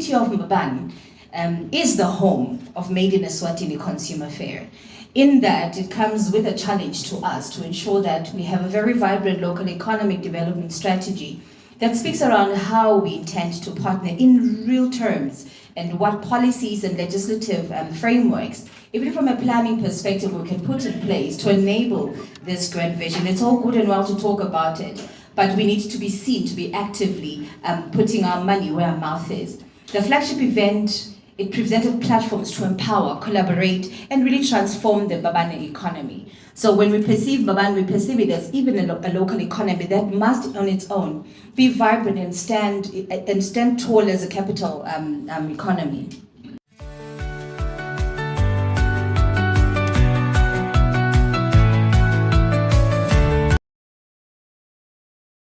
city of Mbabane is the home of Made in Eswatini Consumer Fair. In that, it comes with a challenge to us to ensure that we have a very vibrant local economic development strategy that speaks around how we intend to partner in real terms and what policies and legislative frameworks, even from a planning perspective, we can put in place to enable this grand vision. It's all good and well to talk about it, but we need to be seen to be actively putting our money where our mouth is. The flagship event, it presented platforms to empower, collaborate, and really transform the Mbabane economy. So when we perceive Mbabane, we perceive it as even a local economy that must, on its own, be vibrant and stand tall as a capital economy.